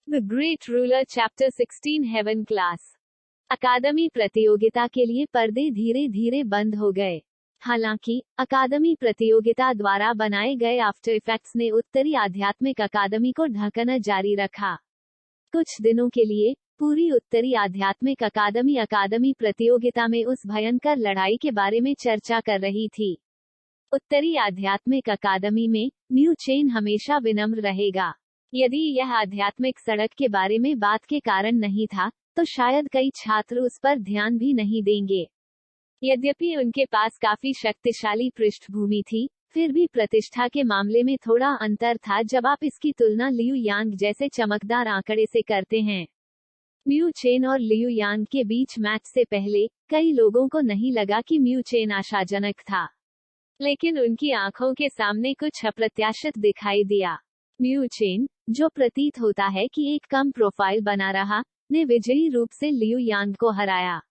The great ruler chapter 16 heaven class. अकादमी प्रतियोगिता के लिए पर्दे धीरे धीरे बंद हो गए। हालांकि अकादमी प्रतियोगिता द्वारा बनाए गए आफ्टर इफेक्ट्स ने उत्तरी आध्यात्मिक अकादमी को ढकना जारी रखा। कुछ दिनों के लिए पूरी उत्तरी आध्यात्मिक अकादमी अकादमी प्रतियोगिता में उस भयंकर लड़ाई के बारे में चर्चा कर रही थी। उत्तरी आध्यात्मिक अकादमी में म्यू चेन हमेशा विनम्र रहेगा। यदि यह आध्यात्मिक सड़क के बारे में बात के कारण नहीं था, तो शायद कई छात्र उस पर ध्यान भी नहीं देंगे। यद्यपि उनके पास काफी शक्तिशाली पृष्ठभूमि थी, फिर भी प्रतिष्ठा के मामले में थोड़ा अंतर था जब आप इसकी तुलना लियू यांग जैसे चमकदार आंकड़े से करते हैं। म्यू चेन और लियू यांग के बीच मैच से पहले कई लोगों को नहीं लगा कि म्यू चेन आशाजनक था, लेकिन उनकी आंखों के सामने कुछ अप्रत्याशित दिखाई दिया। म्यू चेन, जो प्रतीत होता है कि एक कम प्रोफाइल बना रहा, ने विजयी रूप से लियू यांग को हराया।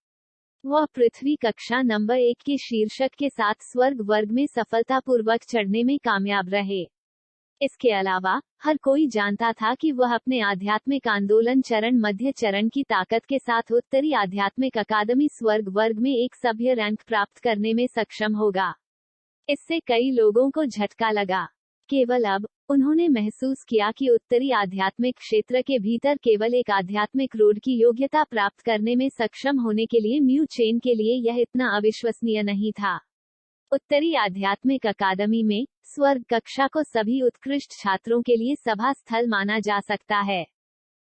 वह पृथ्वी कक्षा नंबर 1 के शीर्षक के साथ स्वर्ग वर्ग में सफलतापूर्वक चढ़ने में कामयाब रहे। इसके अलावा हर कोई जानता था कि वह अपने आध्यात्मिक आंदोलन चरण मध्य चरण की ताकत के साथ उत्तरी आध्यात्मिक अकादमी स्वर्ग वर्ग में एक सभ्य रैंक प्राप्त करने में सक्षम होगा। इससे कई लोगों को झटका लगा। केवल अब उन्होंने महसूस किया कि उत्तरी आध्यात्मिक क्षेत्र के भीतर केवल एक आध्यात्मिक रोड की योग्यता प्राप्त करने में सक्षम होने के लिए म्यू चेन के लिए यह इतना अविश्वसनीय नहीं था। उत्तरी आध्यात्मिक अकादमी में स्वर्ग कक्षा को सभी उत्कृष्ट छात्रों के लिए सभा स्थल माना जा सकता है।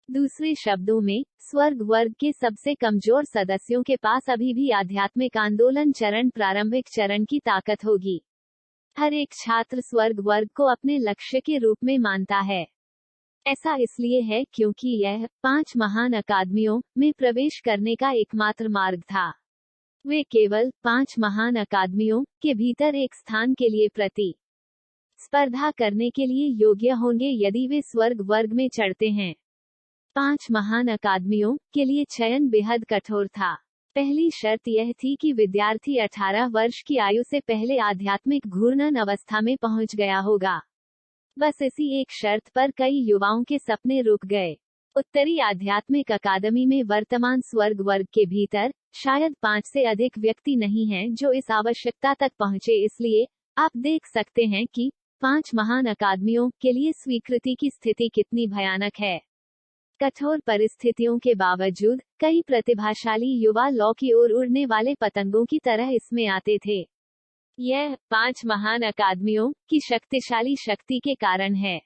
दूसरे शब्दों में, स्वर्ग वर्ग के सबसे कमजोर सदस्यों के पास अभी भी आध्यात्मिक आंदोलन चरण प्रारंभिक चरण की ताकत होगी। हर एक छात्र स्वर्ग वर्ग को अपने लक्ष्य के रूप में मानता है। ऐसा इसलिए है क्योंकि यह 5 महान अकादमियों में प्रवेश करने का एकमात्र मार्ग था। वे केवल 5 महान अकादमियों के भीतर एक स्थान के लिए स्पर्धा करने के लिए योग्य होंगे यदि वे स्वर्ग वर्ग में चढ़ते हैं। 5 महान अकादमियों के लिए चयन बेहद कठोर था। पहली शर्त यह थी कि विद्यार्थी 18 वर्ष की आयु से पहले आध्यात्मिक घूर्णन अवस्था में पहुंच गया होगा। बस इसी एक शर्त पर कई युवाओं के सपने रुक गए। उत्तरी आध्यात्मिक अकादमी में वर्तमान स्वर्ग वर्ग के भीतर शायद 5 से अधिक व्यक्ति नहीं हैं जो इस आवश्यकता तक पहुंचे। इसलिए आप देख सकते हैं कि 5 महान अकादमियों के लिए स्वीकृति की स्थिति कितनी भयानक है। कठोर परिस्थितियों के बावजूद कई प्रतिभाशाली युवा लौ की ओर उड़ने वाले पतंगों की तरह इसमें आते थे। यह 5 महान अकादमियों की शक्तिशाली शक्ति के कारण है।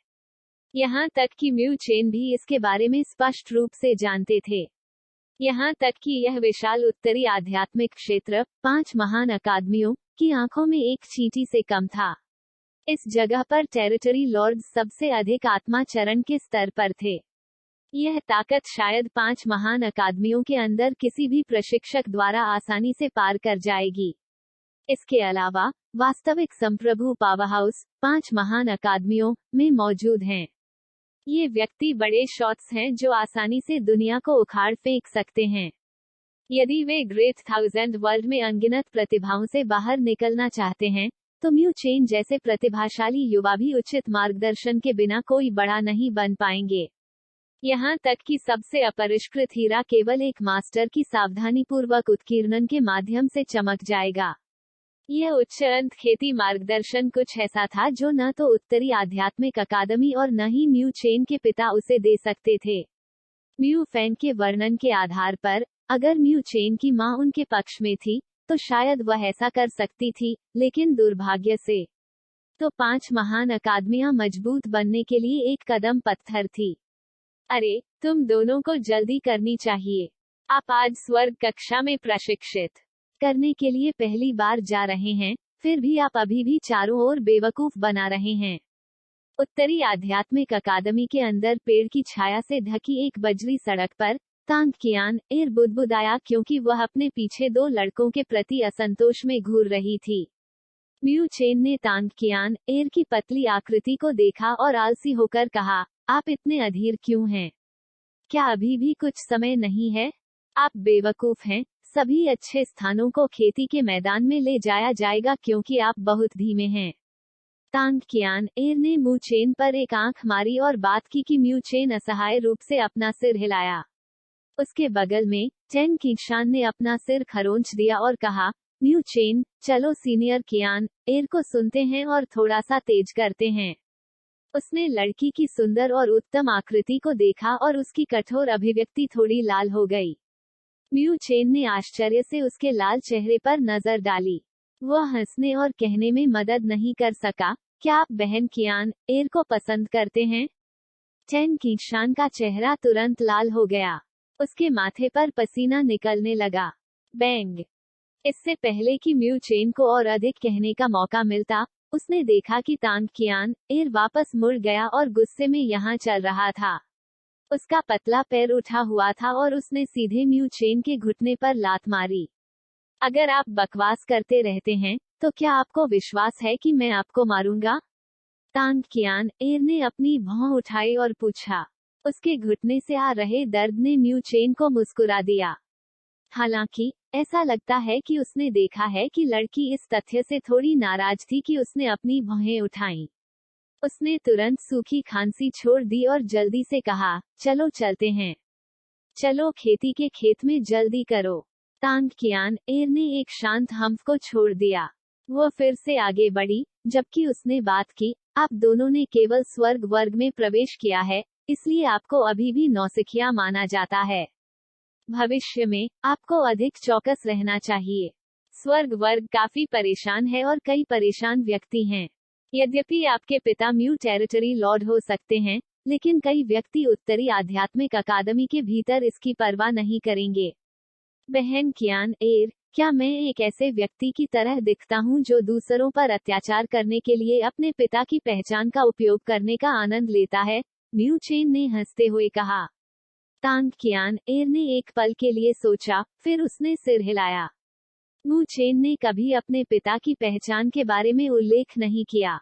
यहाँ तक कि म्यू चेन भी इसके बारे में स्पष्ट रूप से जानते थे। यहाँ तक कि यह विशाल उत्तरी आध्यात्मिक क्षेत्र 5 महान अकादमियों की आंखों में एक चींटी से कम था। इस जगह पर टेरिटरी लॉर्ड्स सबसे अधिक आत्मा चरण के स्तर पर थे। यह ताकत शायद 5 महान अकादमियों के अंदर किसी भी प्रशिक्षक द्वारा आसानी से पार कर जाएगी। इसके अलावा वास्तविक संप्रभु पावरहाउस 5 महान अकादमियों में मौजूद हैं। ये व्यक्ति बड़े शॉट्स हैं जो आसानी से दुनिया को उखाड़ फेंक सकते हैं। यदि वे ग्रेट 1000 वर्ल्ड में अनगिनत प्रतिभाओं से बाहर निकलना चाहते हैं, तो म्यू चेन जैसे प्रतिभाशाली युवा भी उचित मार्गदर्शन के बिना कोई बड़ा नहीं बन पाएंगे। यहाँ तक कि सबसे अपरिष्कृत हीरा केवल एक मास्टर की सावधानीपूर्वक उत्कीर्णन के माध्यम से चमक जाएगा। यह उच्च अंत खेती मार्गदर्शन कुछ ऐसा था जो न तो उत्तरी आध्यात्मिक अकादमी और न ही म्यू चेन के पिता उसे दे सकते थे। म्यू फैन के वर्णन के आधार पर, अगर म्यू चेन की मां उनके पक्ष में थी, तो शायद वह ऐसा कर सकती थी, लेकिन दुर्भाग्य से तो 5 महान अकादमियां मजबूत बनने के लिए एक कदम पत्थर थी। अरे, तुम दोनों को जल्दी करनी चाहिए। आप आज स्वर्ग कक्षा में प्रशिक्षित करने के लिए पहली बार जा रहे हैं, फिर भी आप अभी भी चारों ओर बेवकूफ बना रहे हैं। उत्तरी आध्यात्मिक अकादमी के अंदर पेड़ की छाया से ढकी एक बजरी सड़क पर तांग कियान एर बुदबुदाया क्योंकि वह अपने पीछे 2 लड़कों के प्रति असंतोष में घूर रही थी। म्यू चेन ने तांग कियान एर की पतली आकृति को देखा और आलसी होकर कहा, आप इतने अधीर क्यों हैं? क्या अभी भी कुछ समय नहीं है? आप बेवकूफ हैं। सभी अच्छे स्थानों को खेती के मैदान में ले जाया जाएगा क्योंकि आप बहुत धीमे हैं। तांग कियान एर ने म्यू चेन पर एक आंख मारी और बात की कि म्यू चेन असहाय रूप से अपना सिर हिलाया। उसके बगल में चेन किशान ने अपना सिर खरोंच दिया और कहा, म्यू चेन, चलो सीनियर कियान एर को सुनते हैं और थोड़ा सा तेज करते हैं। उसने लड़की की सुंदर और उत्तम आकृति को देखा और उसकी कठोर अभिव्यक्ति थोड़ी लाल हो गई। म्यू चेन ने आश्चर्य से उसके लाल चेहरे पर नजर डाली। वह हंसने और कहने में मदद नहीं कर सका, क्या आप बहन कियान एर को पसंद करते हैं? चेन किशान का चेहरा तुरंत लाल हो गया। उसके माथे पर पसीना निकलने लगा। बैंग। इससे पहले कि म्यू चेन को और अधिक कहने का मौका मिलता, उसने देखा कि तांग कियान एर वापस मुड़ गया और गुस्से में यहाँ चल रहा था। उसका पतला पैर उठा हुआ था और उसने सीधे म्यू चेन के घुटने पर लात मारी। अगर आप बकवास करते रहते हैं, तो क्या आपको विश्वास है कि मैं आपको मारूंगा? तांग कियान एर ने अपनी भौं उठाई और पूछा। उसके घुटने से आ रहे दर्द ने म्यू चेन को मुस्कुरा दिया। हालांकि ऐसा लगता है कि उसने देखा है कि लड़की इस तथ्य से थोड़ी नाराज थी कि उसने अपनी भौहें उठाईं। उसने तुरंत सूखी खांसी छोड़ दी और जल्दी से कहा, चलो चलते हैं। चलो खेती के खेत में जल्दी करो। तांग कियान एर ने एक शांत हम्फ को छोड़ दिया। वह फिर से आगे बढ़ी, जबकि उसने बात की, आप दोनों ने केवल स्वर्ग वर्ग में प्रवेश किया है, इसलिए आपको अभी भी नौसिखिया माना जाता है। भविष्य में आपको अधिक चौकस रहना चाहिए। स्वर्ग वर्ग काफी परेशान है और कई परेशान व्यक्ति हैं। यद्यपि आपके पिता म्यू टेरिटरी लॉर्ड हो सकते हैं, लेकिन कई व्यक्ति उत्तरी आध्यात्मिक अकादमी के भीतर इसकी परवाह नहीं करेंगे। बहन कियान एर, क्या मैं एक ऐसे व्यक्ति की तरह दिखता हूँ जो दूसरों पर अत्याचार करने के लिए अपने पिता की पहचान का उपयोग करने का आनंद लेता है? म्यू चेन ने हंसते हुए कहा। तांग कियान एर ने एक पल के लिए सोचा, फिर उसने सिर हिलाया। म्यू चेन ने कभी अपने पिता की पहचान के बारे में उल्लेख नहीं किया।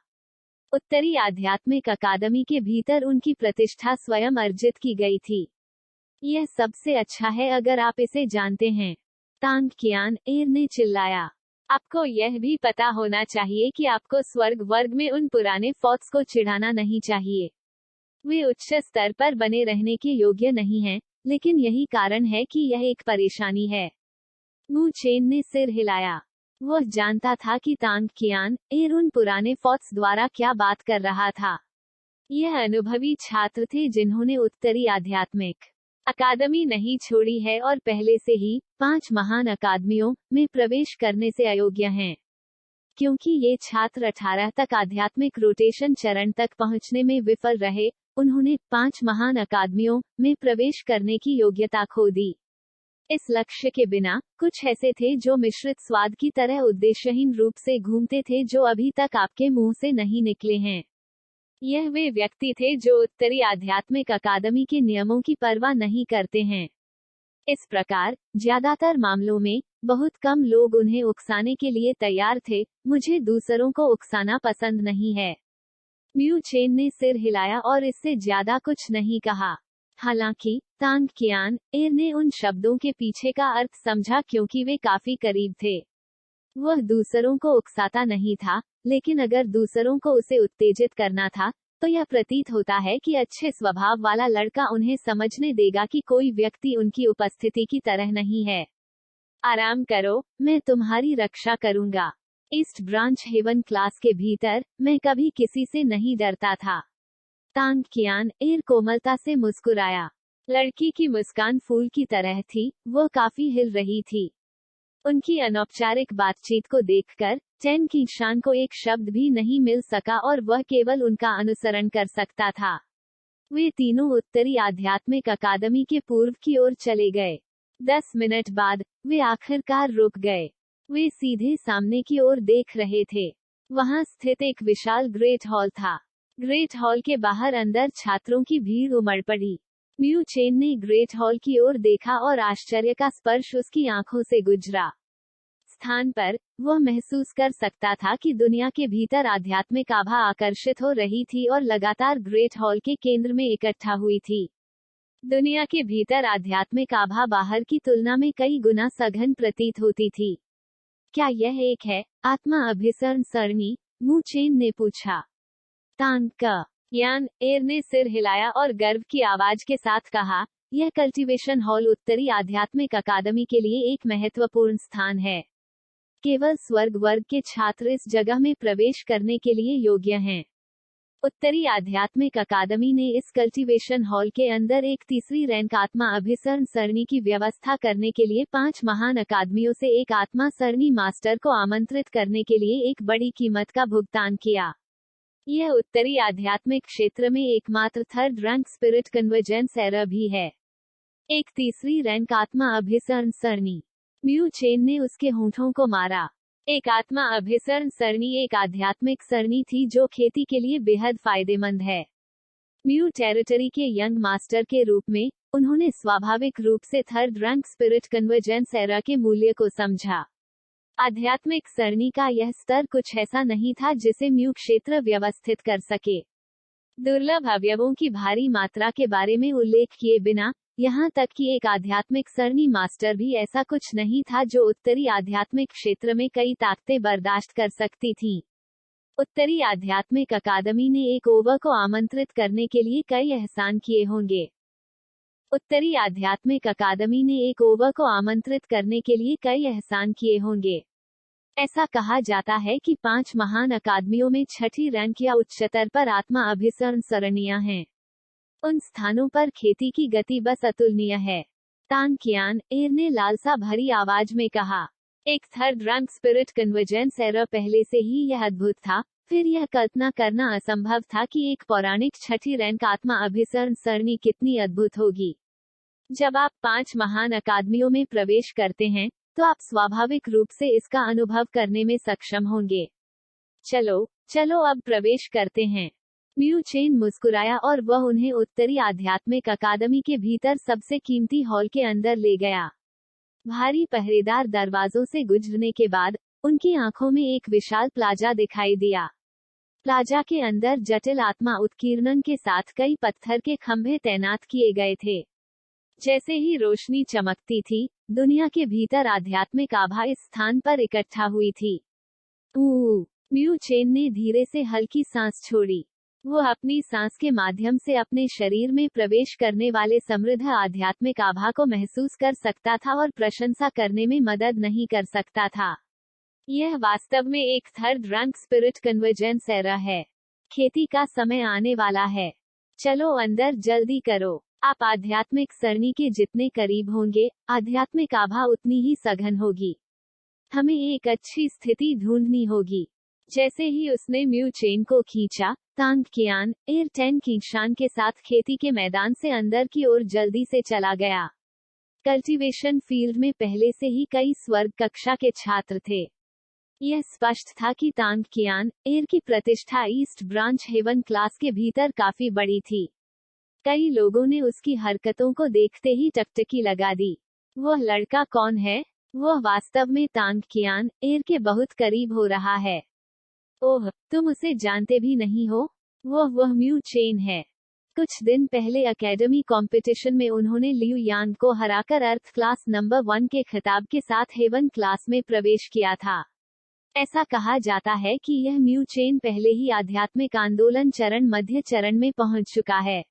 उत्तरी आध्यात्मिक अकादमी के भीतर उनकी प्रतिष्ठा स्वयं अर्जित की गई थी। यह सबसे अच्छा है अगर आप इसे जानते हैं, तांग कियान एर ने चिल्लाया। आपको यह भी पता होना चाहिए कि आपको स्वर्ग वर्ग में उन पुराने फॉक्स को चिढ़ाना नहीं चाहिए। वे उच्च स्तर पर बने रहने के योग्य नहीं हैं, लेकिन यही कारण है कि यह एक परेशानी है। म्यू चेन ने सिर हिलाया। वह जानता था कि तांग कियान एर उन पुराने फॉक्स द्वारा क्या बात कर रहा था। यह अनुभवी छात्र थे जिन्होंने उत्तरी आध्यात्मिक अकादमी नहीं छोड़ी है और पहले से ही 5 महान अकादमियों में प्रवेश करने से अयोग्य हैं। क्योंकि ये छात्र 18 तक आध्यात्मिक रोटेशन चरण तक पहुंचने में विफल रहे, उन्होंने 5 महान अकादमियों में प्रवेश करने की योग्यता खो दी। इस लक्ष्य के बिना, कुछ ऐसे थे जो मिश्रित स्वाद की तरह उद्देश्यहीन रूप से घूमते थे जो अभी तक आपके मुंह से नहीं निकले हैं। यह वे व्यक्ति थे जो उत्तरी आध्यात्मिक अकादमी के नियमों की परवाह नहीं करते हैं। इस प्रकार, ज्यादातर मामलों में, बहुत कम लोग उन्हें उकसाने के लिए तैयार थे। मुझे दूसरों को उकसाना पसंद नहीं है। म्यू चेन ने सिर हिलाया और इससे ज्यादा कुछ नहीं कहा। हालांकि तांग कियान एर ने उन शब्दों के पीछे का अर्थ समझा क्योंकि वे काफी करीब थे। वह दूसरों को उकसाता नहीं था, लेकिन अगर दूसरों को उसे उत्तेजित करना था, तो यह प्रतीत होता है कि अच्छे स्वभाव वाला लड़का उन्हें समझने देगा कि कोई व्यक्ति उनकी उपस्थिति की तरह नहीं है। आराम करो, मैं तुम्हारी रक्षा करूंगा। ईस्ट ब्रांच हेवन क्लास के भीतर, मैं कभी किसी से नहीं डरता था। तांग कियान एर कोमलता से मुस्कुराया। लड़की की मुस्कान फूल की तरह थी, वह काफी हिल रही थी। उनकी अनौपचारिक बातचीत को देखकर चेन किशान को एक शब्द भी नहीं मिल सका और वह केवल उनका अनुसरण कर सकता था। वे तीनों उत्तरी आध्यात्मिक अकादमी के पूर्व की ओर चले गए। 10 मिनट बाद वे आखिरकार रुक गए। वे सीधे सामने की ओर देख रहे थे। वहां स्थित एक विशाल ग्रेट हॉल था। ग्रेट हॉल के बाहर अंदर छात्रों की भीड़ उमड़ पड़ी। म्यू चेन ने ग्रेट हॉल की ओर देखा और आश्चर्य का स्पर्श उसकी आंखों से गुजरा। स्थान पर, वह महसूस कर सकता था कि दुनिया के भीतर आध्यात्मिक आभा आकर्षित हो रही थी और लगातार ग्रेट हॉल के केंद्र में इकट्ठा हुई थी। दुनिया के भीतर आध्यात्मिक आभा बाहर की तुलना में कई गुना सघन प्रतीत होती थी। क्या यह एक है, आत्मा अभिसरण सरणी, मू चेन ने पूछा। तांग कियान एर ने सिर हिलाया और गर्व की आवाज के साथ कहा, यह कल्टीवेशन हॉल उत्तरी आध्यात्मिक अकादमी के लिए एक महत्वपूर्ण स्थान है। केवल स्वर्ग वर्ग के छात्र इस जगह में प्रवेश करने के लिए योग्य हैं। उत्तरी आध्यात्मिक अकादमी ने इस कल्टीवेशन हॉल के अंदर एक तीसरी रैंक आत्मा अभिसरण सरणी की व्यवस्था करने के लिए 5 महान अकादमियों से एक आत्मा सरणी मास्टर को आमंत्रित करने के लिए एक बड़ी कीमत का भुगतान किया। यह उत्तरी आध्यात्मिक क्षेत्र में एकमात्र third rank spirit convergence error भी है। एक तीसरी रैंक आत्मा अभिसरण सरणी। म्यू चेन ने उसके होंठों को मारा। एक आत्मा अभिसरण सरणी एक आध्यात्मिक सरणी थी जो खेती के लिए बेहद फायदेमंद है। म्यू टेरिटरी के यंग मास्टर के रूप में, उन्होंने स्वाभाविक रूप से third rank spirit convergence error के मूल्य को समझा। आध्यात्मिक सरणी का यह स्तर कुछ ऐसा नहीं था जिसे म्यू क्षेत्र व्यवस्थित कर सके। दुर्लभ अवयवों की भारी मात्रा के बारे में उल्लेख किए बिना, यहाँ तक कि एक आध्यात्मिक सरणी मास्टर भी ऐसा कुछ नहीं था जो उत्तरी आध्यात्मिक क्षेत्र में कई ताकतें बर्दाश्त कर सकती थी। उत्तरी आध्यात्मिक अकादमी ने एक ओवर को आमंत्रित करने के लिए कई एहसान किए होंगे। उत्तरी आध्यात्मिक अकादमी ने एक ओवर को आमंत्रित करने के लिए कई एहसान किए होंगे। ऐसा कहा जाता है कि 5 महान अकादमियों में छठी रैंक या उच्चतर पर आत्मा अभिसरण सरणियां हैं। उन स्थानों पर खेती की गति बस अतुलनीय है। तांग कियान एर ने लालसा भरी आवाज में कहा। एक third rank spirit convergence error पहले से ही यह अद्भुत था, फिर यह कल्पना करना असंभव था कि एक पौराणिक छठी रैंक आत्मा अभिसरण सरणी कितनी अद्भुत होगी। जब आप 5 महान अकादमियों में प्रवेश करते हैं, तो आप स्वाभाविक रूप से इसका अनुभव करने में सक्षम होंगे। चलो अब प्रवेश करते हैं। म्यू चेन मुस्कुराया और वह उन्हें उत्तरी आध्यात्मिक अकादमी के भीतर सबसे कीमती हॉल के अंदर ले गया। भारी पहरेदार दरवाजों से गुजरने के बाद, उनकी आंखों में एक विशाल प्लाजा दिखाई दिया। प्लाजा के अंदर जटिल आत्मा उत्कीर्णन के साथ कई पत्थर के खंभे तैनात किए गए थे। जैसे ही रोशनी चमकती थी, दुनिया के भीतर आध्यात्मिक आभा इस स्थान पर इकट्ठा हुई थी। म्यू चेन ने धीरे से हल्की सांस छोड़ी। वो अपनी सांस के माध्यम से अपने शरीर में प्रवेश करने वाले समृद्ध आध्यात्मिक आभा को महसूस कर सकता था और प्रशंसा करने में मदद नहीं कर सकता था। यह वास्तव में एक third rank spirit convergence error है। खेती का समय आने वाला है। चलो अंदर जल्दी करो। आप आध्यात्मिक सरणी के जितने करीब होंगे, आध्यात्मिक आभा उतनी ही सघन होगी। हमें एक अच्छी स्थिति ढूंढनी होगी। जैसे ही उसने म्यू चेन को खींचा, तांग कियान एर टेन किंगशान के साथ खेती के मैदान से अंदर की ओर जल्दी से चला गया। कल्टीवेशन फील्ड में पहले से ही कई स्वर्ग कक्षा के छात्र थे। यह स्पष्ट था कि तांग कियान एर की प्रतिष्ठा ईस्ट ब्रांच हेवन क्लास के भीतर काफी बड़ी थी। कई लोगों ने उसकी हरकतों को देखते ही टकटकी लगा दी। वह लड़का कौन है? वह वास्तव में तांग कियान एर के बहुत करीब हो रहा है। ओह, तुम उसे जानते भी नहीं हो? वह म्यू चेन है। कुछ दिन पहले एकेडमी कंपटीशन में उन्होंने लियू यान को हराकर अर्थ क्लास नंबर 1 के खिताब के साथ हेवन क्लास में प्रवेश किया था। ऐसा कहा जाता है कि यह म्यू चेन पहले ही आध्यात्मिक आंदोलन चरण मध्य चरण में पहुंच चुका है।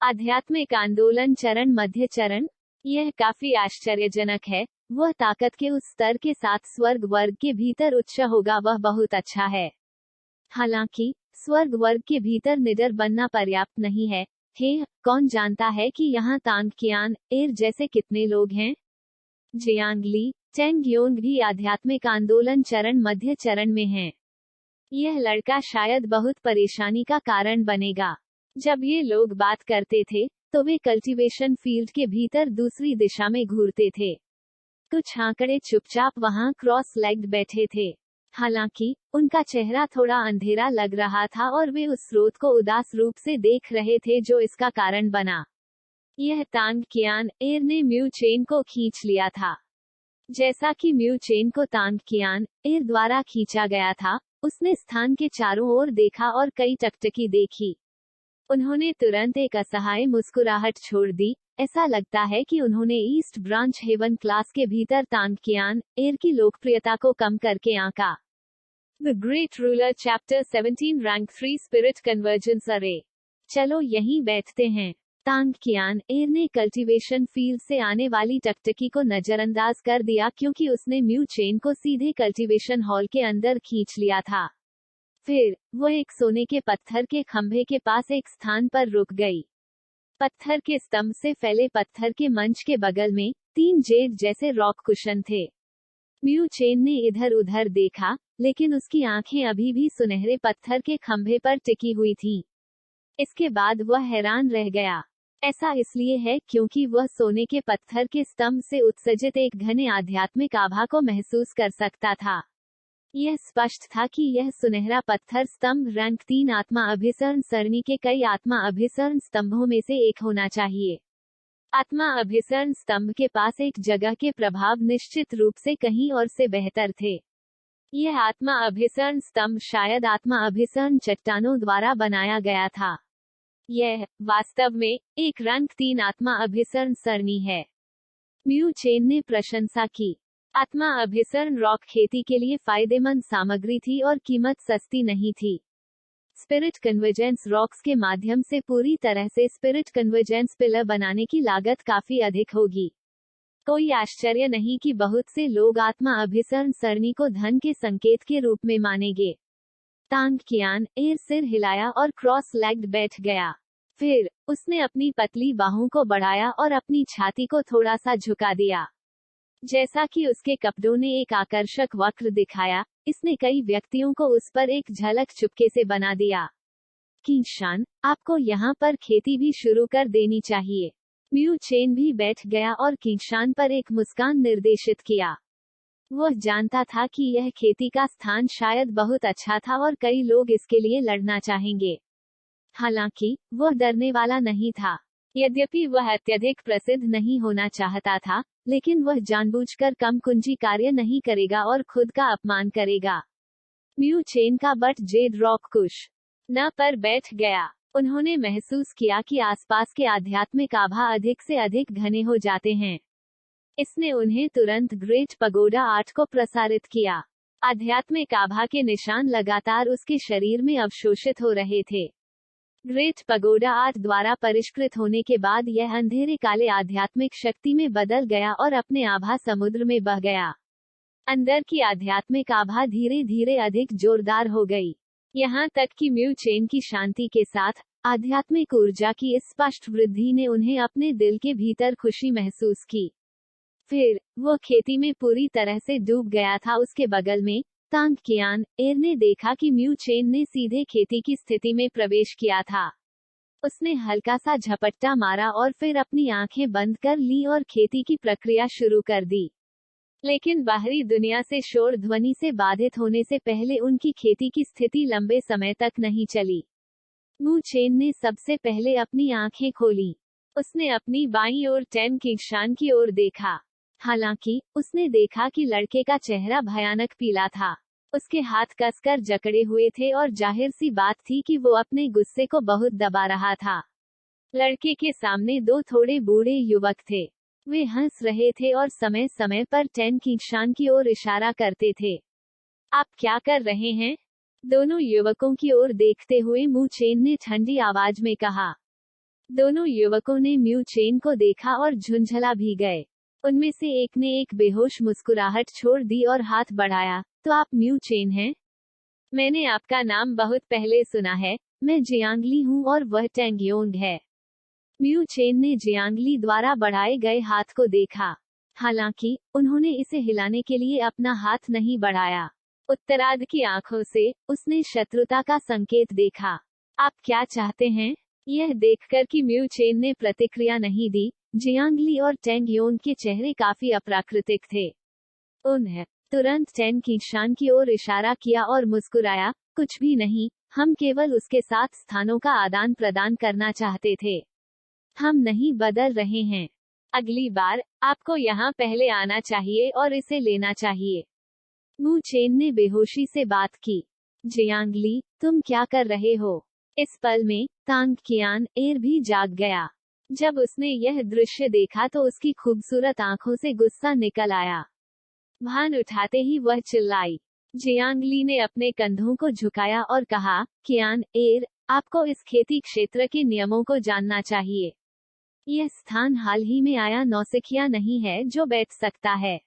आध्यात्मिक आंदोलन चरण मध्य चरण? यह काफी आश्चर्यजनक है। वह ताकत के उस स्तर के साथ स्वर्ग वर्ग के भीतर उच्च होगा, वह बहुत अच्छा है। हालांकि स्वर्ग वर्ग के भीतर निडर बनना पर्याप्त नहीं है। कौन जानता है कि यहाँ तांग कियान एर जैसे कितने लोग हैं? जियांग ली चेंग योंग भी आध्यात्मिक आंदोलन चरण मध्य चरण में हैं। यह लड़का शायद बहुत परेशानी का कारण बनेगा। जब ये लोग बात करते थे, तो वे कल्टीवेशन फील्ड के भीतर दूसरी दिशा में घूरते थे। कुछ आंकड़े चुपचाप वहां क्रॉस लेग्ड बैठे थे। हालांकि उनका चेहरा थोड़ा अंधेरा लग रहा था और वे उस स्रोत को उदास रूप से देख रहे थे जो इसका कारण बना। यह तांग कियान एर ने म्यू चेन को खींच लिया था। जैसा कि म्यू चेन को तांग कियान एर द्वारा खींचा गया था, उसने स्थान के चारों ओर देखा और कई टकटकी देखी। उन्होंने तुरंत एक असहाय मुस्कुराहट छोड़ दी। ऐसा लगता है कि उन्होंने ईस्ट ब्रांच हेवन क्लास के भीतर तांग कियान एर की लोकप्रियता को कम करके आंका। The Great Ruler Chapter 17 Rank 3 Spirit Convergence Array। चलो यहीं बैठते हैं। तांग कियान एर ने कल्टीवेशन फील्ड से आने वाली टकटकी को नजरअंदाज कर दिया क्योंकि उसने म्यू चेन को सीधे कल्टीवेशन हॉल के अंदर खींच लिया था। फिर वो एक सोने के पत्थर के खंभे के पास एक स्थान पर रुक गई। पत्थर के स्तंभ से फैले पत्थर के मंच के बगल में 3 जेड जैसे रॉक कुशन थे। म्यू चेन ने इधर उधर देखा, लेकिन उसकी आंखें अभी भी सुनहरे पत्थर के खंभे पर टिकी हुई थीं। इसके बाद वह हैरान रह गया। ऐसा इसलिए है क्योंकि वह सोने के पत्थर के स्तंभ से उत्सर्जित एक घने आध्यात्मिक आभा को महसूस कर सकता था। यह स्पष्ट था कि यह सुनहरा पत्थर स्तंभ रैंक 3 आत्मा अभिसरण सरणी के कई आत्मा अभिसरण स्तंभों में से एक होना चाहिए। आत्मा अभिसरण स्तंभ के पास एक जगह के प्रभाव निश्चित रूप से कहीं और से बेहतर थे। यह आत्मा अभिसरण स्तंभ शायद आत्मा अभिसरण चट्टानों द्वारा बनाया गया था। यह वास्तव में एक रैंक 3 आत्मा अभिसरण सरणी है। म्यू चेन ने प्रशंसा की। आत्मा अभिसरण रॉक खेती के लिए फायदेमंद सामग्री थी और कीमत सस्ती नहीं थी। स्पिरिट कन्वर्जेंस रॉक्स के माध्यम से पूरी तरह से स्पिरिट कन्वर्जेंस पिलर बनाने की लागत काफी अधिक होगी। कोई आश्चर्य नहीं कि बहुत से लोग आत्मा अभिसरण सरणी को धन के संकेत के रूप में मानेंगे। तांग कियान एर सिर हिलाया और क्रॉस लेग्ड बैठ गया। फिर उसने अपनी पतली बाहों को बढ़ाया और अपनी छाती को थोड़ा सा झुका दिया। जैसा कि उसके कपड़ों ने एक आकर्षक वक्र दिखाया, इसने कई व्यक्तियों को उस पर एक झलक चुपके से बना दिया। किंगशान, आपको यहाँ पर खेती भी शुरू कर देनी चाहिए। म्यू चेन भी बैठ गया और किंगशान पर एक मुस्कान निर्देशित किया। वह जानता था कि यह खेती का स्थान शायद बहुत अच्छा था और कई लोग इसके लिए लड़ना चाहेंगे। हालांकि वह डरने वाला नहीं था। यद्यपि वह अत्यधिक प्रसिद्ध नहीं होना चाहता था, लेकिन वह जानबूझकर कम कुंजी कार्य नहीं करेगा और खुद का अपमान करेगा। म्यू चेन का बट जेड रॉक कुश न पर बैठ गया। उन्होंने महसूस किया कि आसपास के आध्यात्मिक आभा अधिक से अधिक घने हो जाते हैं। इसने उन्हें तुरंत ग्रेट पगोडा आर्ट को प्रसारित किया। आध्यात्मिक आभा के निशान लगातार उसके शरीर में अवशोषित हो रहे थे। ग्रेट पगोडा आर्ट द्वारा परिष्कृत होने के बाद यह अंधेरे काले आध्यात्मिक शक्ति में बदल गया और अपने आभा समुद्र में बह गया। अंदर की आध्यात्मिक आभा धीरे धीरे अधिक जोरदार हो गई, यहाँ तक कि म्यू चेन की शांति के साथ आध्यात्मिक ऊर्जा की इस स्पष्ट वृद्धि ने उन्हें अपने दिल के भीतर खुशी महसूस की। फिर वो खेती में पूरी तरह से डूब गया था। उसके बगल में तांग कियान एर ने देखा कि म्यू चेन ने सीधे खेती की स्थिति में प्रवेश किया था। उसने हल्का सा झपट्टा मारा और फिर अपनी आंखें बंद कर ली और खेती की प्रक्रिया शुरू कर दी। लेकिन बाहरी दुनिया से शोर ध्वनि से बाधित होने से पहले उनकी खेती की स्थिति लंबे समय तक नहीं चली। म्यू चेन ने सबसे पहले अपनी आंखें खोली। उसने अपनी बाईं ओर टेन किंगशान की ओर देखा। हालांकि उसने देखा कि लड़के का चेहरा भयानक पीला था। उसके हाथ कसकर जकड़े हुए थे और जाहिर सी बात थी कि वो अपने गुस्से को बहुत दबा रहा था। लड़के के सामने 2 थोड़े बूढ़े युवक थे। वे हंस रहे थे और समय समय पर टेन किंगशान की ओर इशारा करते थे। आप क्या कर रहे हैं? दोनों युवकों की ओर देखते हुए म्यू चेन ने ठंडी आवाज में कहा। दोनों युवकों ने म्यू चेन को देखा और झुंझला भी गए। उनमें से एक ने एक बेहोश मुस्कुराहट छोड़ दी और हाथ बढ़ाया। तो आप म्यू चेन हैं? मैंने आपका नाम बहुत पहले सुना है। मैं जियांगली हूँ और वह टेंगयोंग है। म्यू चेन ने जियांगली द्वारा बढ़ाए गए हाथ को देखा। हालांकि उन्होंने इसे हिलाने के लिए अपना हाथ नहीं बढ़ाया। उत्तरार्ध की आंखों से उसने शत्रुता का संकेत देखा। आप क्या चाहते हैं? यह देखकर कि म्यू चेन ने प्रतिक्रिया नहीं दी, जियांगली और टेंगयोंग के चेहरे काफी अप्राकृतिक थे। उन्हें तुरंत टेन किंगशान की ओर इशारा किया और मुस्कुराया। कुछ भी नहीं, हम केवल उसके साथ स्थानों का आदान प्रदान करना चाहते थे। हम नहीं बदल रहे हैं। अगली बार आपको यहाँ पहले आना चाहिए और इसे लेना चाहिए। म्यू चेन ने बेहोशी से बात की। जियांगली, तुम क्या कर रहे हो? इस पल में तांग कियान एर भी जाग गया। जब उसने यह दृश्य देखा तो उसकी खूबसूरत आंखों से गुस्सा निकल आया। भान उठाते ही वह चिल्लाई, जियांगली ने अपने कंधों को झुकाया और कहा, कियान एर, आपको इस खेती क्षेत्र के नियमों को जानना चाहिए। यह स्थान हाल ही में आया नौसिखिया नहीं है जो बैठ सकता है।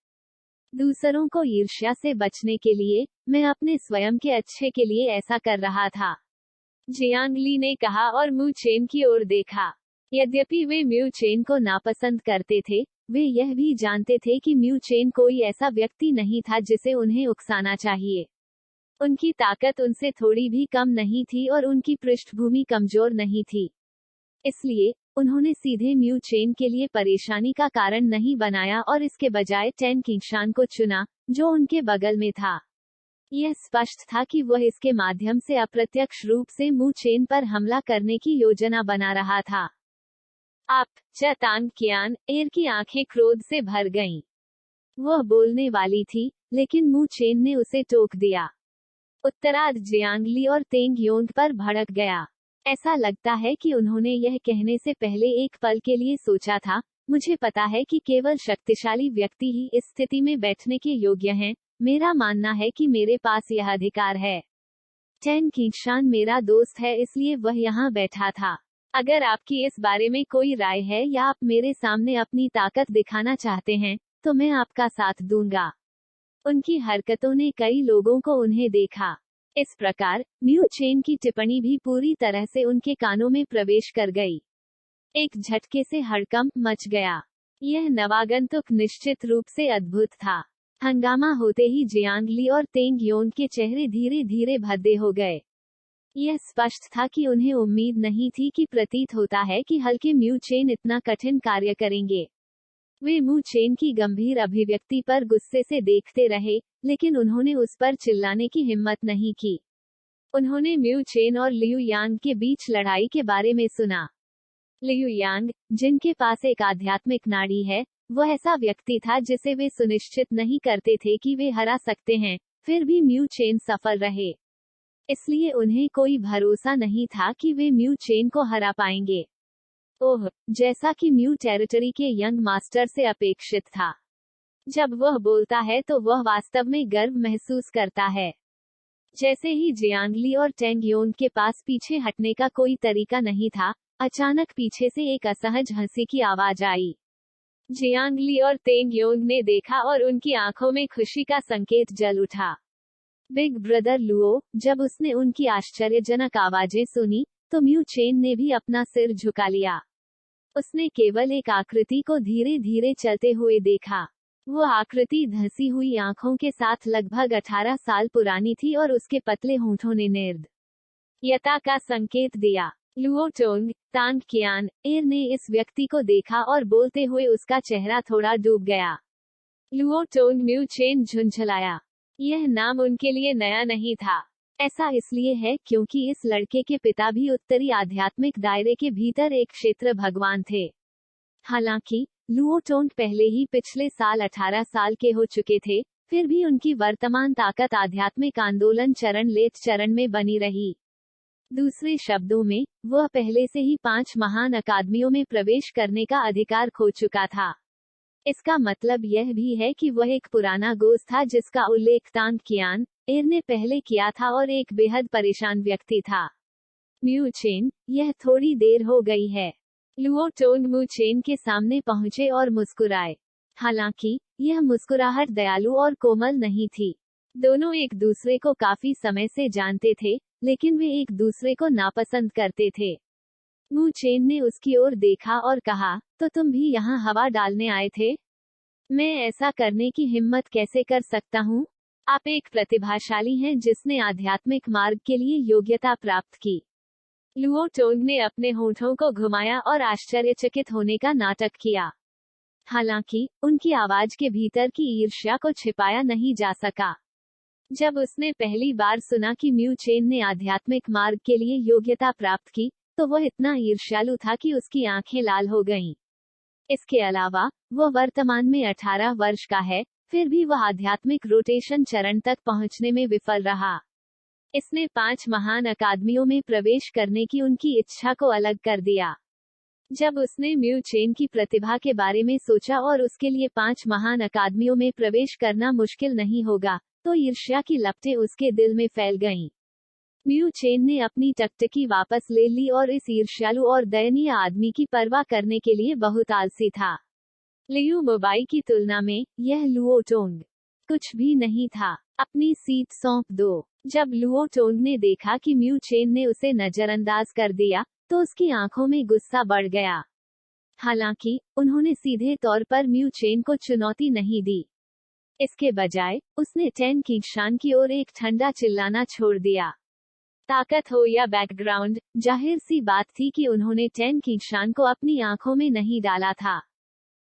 दूसरों को ईर्ष्या से बचने के लिए मैं अपने स्वयं के अच्छे के लिए ऐसा कर रहा था, जियांगली ने कहा और म्यू चेन की ओर देखा। यद्यपि वे म्यू चेन को नापसंद करते थे, वे यह भी जानते थे कि म्यू चेन कोई ऐसा व्यक्ति नहीं था जिसे उन्हें उकसाना चाहिए। उनकी ताकत उनसे थोड़ी भी कम नहीं थी और उनकी पृष्ठभूमि कमजोर नहीं थी। इसलिए उन्होंने सीधे म्यू चेन के लिए परेशानी का कारण नहीं बनाया और इसके बजाय टेन किंगशान को चुना, जो उनके बगल में था। यह स्पष्ट था कि वह इसके माध्यम से अप्रत्यक्ष रूप से म्यू चेन पर हमला करने की योजना बना रहा था। आप चतांग कियान एर की आंखें क्रोध से भर गईं। वह बोलने वाली थी, लेकिन म्यू चेन ने उसे टोक दिया। उत्तरार्ध जियांगली और तेंग योंग पर भड़क गया। ऐसा लगता है कि उन्होंने यह कहने से पहले एक पल के लिए सोचा था, मुझे पता है कि केवल शक्तिशाली व्यक्ति ही इस स्थिति में बैठने के योग्य हैं। मेरा मानना है कि मेरे पास यह अधिकार है। टेन किंगशान मेरा दोस्त है, इसलिए वह यहाँ बैठा था। अगर आपकी इस बारे में कोई राय है या आप मेरे सामने अपनी ताकत दिखाना चाहते हैं, तो मैं आपका साथ दूंगा। उनकी हरकतों ने कई लोगों को उन्हें देखा। इस प्रकार म्यू चेन की टिप्पणी भी पूरी तरह से उनके कानों में प्रवेश कर गई। एक झटके से हड़कंप मच गया। यह नवागंतुक निश्चित रूप से अद्भुत था। हंगामा होते ही जियांगली और तेंग योंग के चेहरे धीरे धीरे भद्दे हो गए। यह स्पष्ट था कि उन्हें उम्मीद नहीं थी कि प्रतीत होता है कि हल्के म्यू चेन इतना कठिन कार्य करेंगे। वे म्यू चेन की गंभीर अभिव्यक्ति पर गुस्से से देखते रहे, लेकिन उन्होंने उस पर चिल्लाने की हिम्मत नहीं की। उन्होंने म्यू चेन और लियू यांग के बीच लड़ाई के बारे में सुना। लियू यांग, जिनके पास एक आध्यात्मिक नाड़ी है, वह ऐसा व्यक्ति था जिसे वे सुनिश्चित नहीं करते थे कि वे हरा सकते हैं, फिर भी म्यू चेन सफल रहे। इसलिए उन्हें कोई भरोसा नहीं था कि वे म्यू चेन को हरा पाएंगे। ओह, जैसा कि म्यू टेरिटरी के यंग मास्टर से अपेक्षित था। जब वह बोलता है तो वह वास्तव में गर्व महसूस करता है। जैसे ही जियांगली और टेंग योंग के पास पीछे हटने का कोई तरीका नहीं था, अचानक पीछे से एक असहज हंसी की आवाज आई। जियांगली और तेंग योंग ने देखा और उनकी आंखों में खुशी का संकेत जल उठा। बिग ब्रदर लुओ, जब उसने उनकी आश्चर्यजनक आवाजें सुनी, तो म्यू चेन ने भी अपना सिर झुका लिया। उसने केवल एक आकृति को धीरे धीरे चलते हुए देखा। वो आकृति धंसी हुई आंखों के साथ लगभग 18 साल पुरानी थी और उसके पतले होंठों ने निर्दयता का संकेत दिया। लुओ टोंग, तांग कियान एर ने इस व्यक्ति को देखा और बोलते हुए उसका चेहरा थोड़ा डूब गया। लुओ टोंग म्यू चेन झुंझलाया। यह नाम उनके लिए नया नहीं था। ऐसा इसलिए है क्योंकि इस लड़के के पिता भी उत्तरी आध्यात्मिक दायरे के भीतर एक क्षेत्र भगवान थे। हालांकि लुओ टोंग पहले ही पिछले साल 18 साल के हो चुके थे, फिर भी उनकी वर्तमान ताकत आध्यात्मिक आंदोलन चरण लेत चरण में बनी रही। दूसरे शब्दों में, वह पहले से ही 5 महान अकादमियों में प्रवेश करने का अधिकार खो चुका था। इसका मतलब यह भी है कि वह एक पुराना गोस था जिसका उल्लेख तांग कियान एर ने पहले किया था और एक बेहद परेशान व्यक्ति था। म्यू चेन, यह थोड़ी देर हो गई है। लुओ टोंग म्यू चेन के सामने पहुंचे और मुस्कुराए। हालांकि यह मुस्कुराहट दयालु और कोमल नहीं थी। दोनों एक दूसरे को काफी समय से जानते थे, लेकिन वे एक दूसरे को नापसंद करते थे। म्यू चेन ने उसकी ओर देखा और कहा, तो तुम भी यहाँ हवा डालने आए थे? मैं ऐसा करने की हिम्मत कैसे कर सकता हूँ? आप एक प्रतिभाशाली हैं जिसने आध्यात्मिक मार्ग के लिए योग्यता प्राप्त की। लुओ टोंग ने अपने होठों को घुमाया और आश्चर्यचकित होने का नाटक किया। हालांकि उनकी आवाज के भीतर की ईर्ष्या को छिपाया नहीं जा सका। जब उसने पहली बार सुना कि म्यू चेन ने आध्यात्मिक मार्ग के लिए योग्यता प्राप्त की, तो वह इतना ईर्ष्यालु था कि उसकी आंखें लाल हो गईं। इसके अलावा वह वर्तमान में 18 वर्ष का है, फिर भी वह आध्यात्मिक रोटेशन चरण तक पहुंचने में विफल रहा। इसने 5 महान अकादमियों में प्रवेश करने की उनकी इच्छा को अलग कर दिया। जब उसने म्यू चेन की प्रतिभा के बारे में सोचा और उसके लिए 5 महान अकादमियों में प्रवेश करना मुश्किल नहीं होगा, तो ईर्ष्या की लपटें उसके दिल में फैल गईं। म्यू चेन ने अपनी टकटकी वापस ले ली और इस ईर्ष्यालु और दयनीय आदमी की परवाह करने के लिए बहुत आलसी था। लियू मोबाई की तुलना में यह लुओ टोंग कुछ भी नहीं था। अपनी सीट सौंप दो। जब लुओ टोंग ने देखा कि म्यू चेन ने उसे नजरअंदाज कर दिया, तो उसकी आंखों में गुस्सा बढ़ गया। हालांकि उन्होंने सीधे तौर पर म्यू चेन को चुनौती नहीं दी। इसके बजाय उसने टेन किंगशान की ओर एक ठंडा चिल्लाना छोड़ दिया। ताकत हो या बैकग्राउंड, जाहिर सी बात थी कि उन्होंने टेन किंगशान को अपनी आंखों में नहीं डाला था।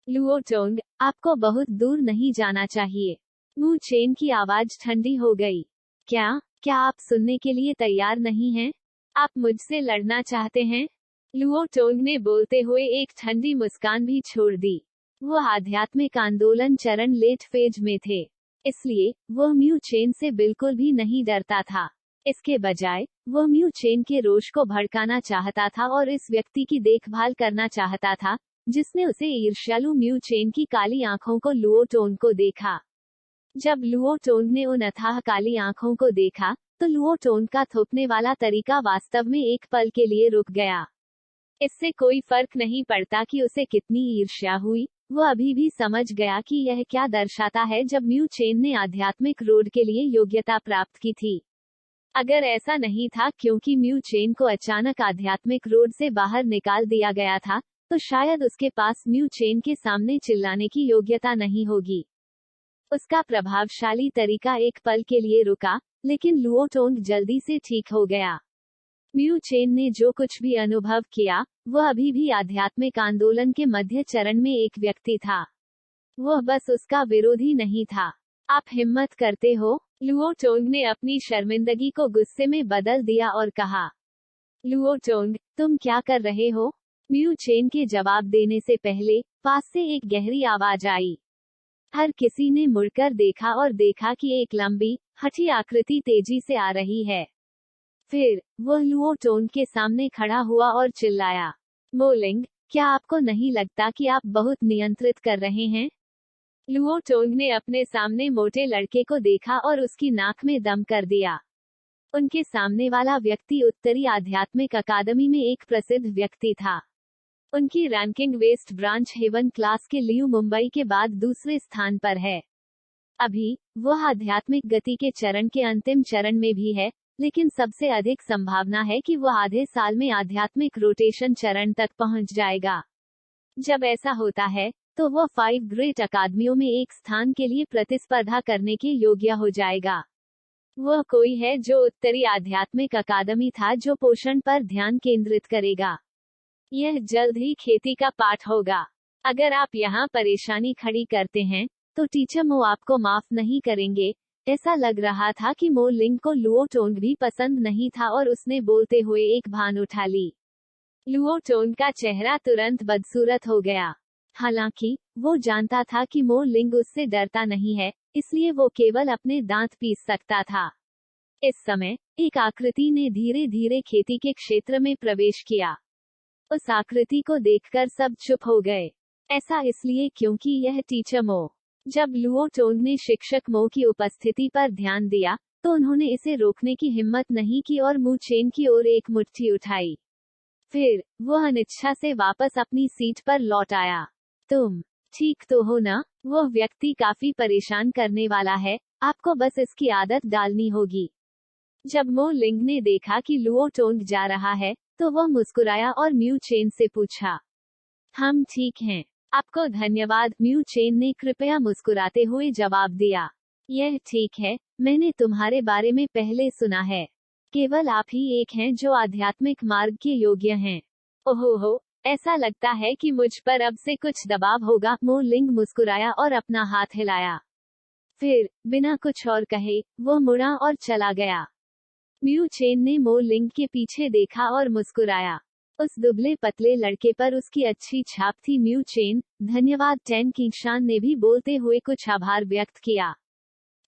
लुओ टोंग, आपको बहुत दूर नहीं जाना चाहिए। म्यू चेन की आवाज ठंडी हो गई। क्या आप सुनने के लिए तैयार नहीं हैं? आप मुझसे लड़ना चाहते हैं? लुओ टोंग ने बोलते हुए एक ठंडी मुस्कान भी छोड़ दी। वो आध्यात्मिक आंदोलन चरण लेट फेज में थे, इसलिए वह म्यू चेन से बिल्कुल भी नहीं डरता था। इसके बजाय वह म्यू चेन के रोष को भड़काना चाहता था और इस व्यक्ति की देखभाल करना चाहता था जिसने उसे ईर्ष्यालु म्यू चेन की काली आंखों को लुओ टोंग को देखा। जब लुओ टोंग ने उन अथाह काली आंखों को देखा, तो लुओ टोंग का थोपने वाला तरीका वास्तव में एक पल के लिए रुक गया। इससे कोई फर्क नहीं पड़ता कि उसे कितनी ईर्ष्या हुई, वो अभी भी समझ गया कि यह क्या दर्शाता है जब म्यू चेन ने आध्यात्मिक रोड के लिए योग्यता प्राप्त की थी। अगर ऐसा नहीं था क्योंकि म्यू चेन को अचानक आध्यात्मिक रोड से बाहर निकाल दिया गया था, तो शायद उसके पास म्यू चेन के सामने चिल्लाने की योग्यता नहीं होगी। उसका प्रभावशाली तरीका एक पल के लिए रुका, लेकिन लुओ टोंग जल्दी से ठीक हो गया। म्यू चेन ने जो कुछ भी अनुभव किया, वह अभी भी आध्यात्मिक आंदोलन के मध्य चरण में एक व्यक्ति था। वह बस उसका विरोधी नहीं था। आप हिम्मत करते हो? लुओ टोंग ने अपनी शर्मिंदगी को गुस्से में बदल दिया और कहा। लुओ टोंग, तुम क्या कर रहे हो? म्यू चेन के जवाब देने से पहले पास से एक गहरी आवाज आई। हर किसी ने मुड़कर देखा और देखा कि एक लंबी, हठी आकृति तेजी से आ रही है। फिर वह लुओ टोंग के सामने खड़ा हुआ और चिल्लाया, मो लिंग, क्या आपको नहीं लगता कि आप बहुत नियंत्रित कर रहे हैं? लुओ टोंग ने अपने सामने मोटे लड़के को देखा और उसकी नाक में दम कर दिया। उनके सामने वाला व्यक्ति उत्तरी आध्यात्मिक अकादमी में एक प्रसिद्ध व्यक्ति था। उनकी रैंकिंग वेस्ट ब्रांच हेवन क्लास के लियू मुंबई के बाद दूसरे स्थान पर है। अभी वह आध्यात्मिक गति के चरण के अंतिम चरण में भी है, लेकिन सबसे अधिक संभावना है कि वह आधे साल में आध्यात्मिक रोटेशन चरण तक पहुंच जाएगा। जब ऐसा होता है, तो वह 5 ग्रेट अकादमियों में एक स्थान के लिए प्रतिस्पर्धा करने के योग्य हो जाएगा। वह कोई है जो उत्तरी आध्यात्मिक अकादमी था जो पोषण पर ध्यान केंद्रित करेगा। यह जल्द ही खेती का पाठ होगा। अगर आप यहाँ परेशानी खड़ी करते हैं, तो टीचर मो आपको माफ नहीं करेंगे। ऐसा लग रहा था कि मो लिंग को लुओ टोंग भी पसंद नहीं था और उसने बोलते हुए एक भान उठा ली। लुओ टोंग का चेहरा तुरंत बदसूरत हो गया। हालांकि वो जानता था कि मो लिंग उससे डरता नहीं है, इसलिए वो केवल अपने दांत पीस सकता था। इस समय एक आकृति ने धीरे धीरे खेती के क्षेत्र में प्रवेश किया। उस आकृति को देखकर सब चुप हो गए। ऐसा इसलिए क्योंकि यह टीचर मो। जब लुओ टोंग ने शिक्षक मो की उपस्थिति पर ध्यान दिया, तो उन्होंने इसे रोकने की हिम्मत नहीं की और म्यू चेन की ओर एक मुट्ठी उठाई। फिर वह अनिच्छा से वापस अपनी सीट पर लौट आया। तुम ठीक तो हो ना? वह व्यक्ति काफी परेशान करने वाला है, आपको बस इसकी आदत डालनी होगी। जब मो लिंग ने देखा कि लुओ टोंग जा रहा है, तो वह मुस्कुराया और म्यू चेन से पूछा, हम ठीक हैं। आपको धन्यवाद, म्यू चेन ने कृपया मुस्कुराते हुए जवाब दिया। यह ठीक है, मैंने तुम्हारे बारे में पहले सुना है। केवल आप ही एक हैं जो आध्यात्मिक मार्ग के योग्य हैं। ओहो, ऐसा लगता है कि मुझ पर अब से कुछ दबाव होगा। मो लिंग मुस्कुराया और अपना हाथ हिलाया। फिर बिना कुछ और कहे वह मुड़ा और चला गया। म्यू चेन ने मो लिंग के पीछे देखा और मुस्कुराया। उस दुबले पतले लड़के पर उसकी अच्छी छाप थी। म्यू चेन, धन्यवाद। टेन किंगशान ने भी बोलते हुए कुछ आभार व्यक्त किया।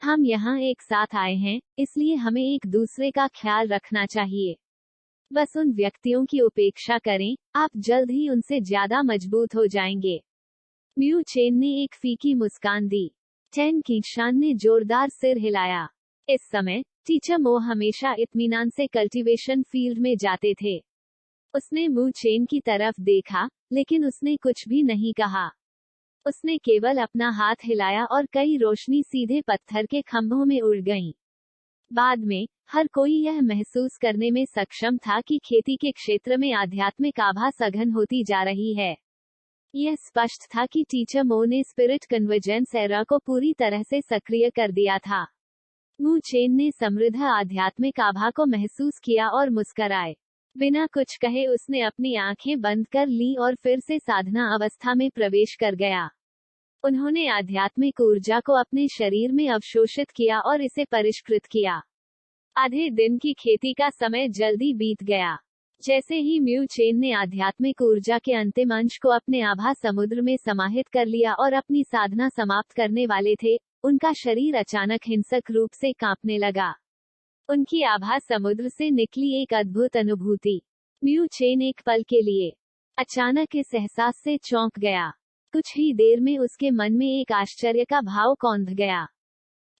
हम यहाँ एक साथ आए हैं, इसलिए हमें एक दूसरे का ख्याल रखना चाहिए। बस उन व्यक्तियों की उपेक्षा करें, आप जल्द ही उनसे ज्यादा मजबूत हो जाएंगे। म्यू चेन ने एक फीकी मुस्कान दी। 10 की शान ने जोरदार सिर हिलाया। इस समय टीचर मो हमेशा इत्मीनान से कल्टीवेशन फील्ड में जाते थे। उसने मू चेन की तरफ देखा, लेकिन उसने कुछ भी नहीं कहा। उसने केवल अपना हाथ हिलाया और कई रोशनी सीधे पत्थर के खंभों में उड़ गईं। बाद में हर कोई यह महसूस करने में सक्षम था कि खेती के क्षेत्र में आध्यात्मिक आभा सघन होती जा रही है। यह स्पष्ट था कि टीचर मो ने स्पिरिट कन्वर्जेंस एरा को पूरी तरह से सक्रिय कर दिया था। मू चेन ने समृद्ध आध्यात्मिक आभा को महसूस किया और मुस्कराए। बिना कुछ कहे उसने अपनी आंखें बंद कर ली और फिर से साधना अवस्था में प्रवेश कर गया। उन्होंने आध्यात्मिक ऊर्जा को अपने शरीर में अवशोषित किया और इसे परिष्कृत किया। आधे दिन की खेती का समय जल्दी बीत गया। जैसे ही म्यू चेन ने आध्यात्मिक ऊर्जा के अंतिम अंश को अपने आभा समुद्र में समाहित कर लिया और अपनी साधना समाप्त करने वाले थे, उनका शरीर अचानक हिंसक रूप से कांपने लगा। उनकी आभा समुद्र से निकली एक अद्भुत अनुभूति। म्यू चेन एक पल के लिए अचानक इस एहसास से चौंक गया। कुछ ही देर में उसके मन में एक आश्चर्य का भाव कौंध गया।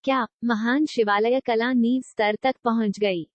क्या महान शिवालय कला नींव स्तर तक पहुंच गई?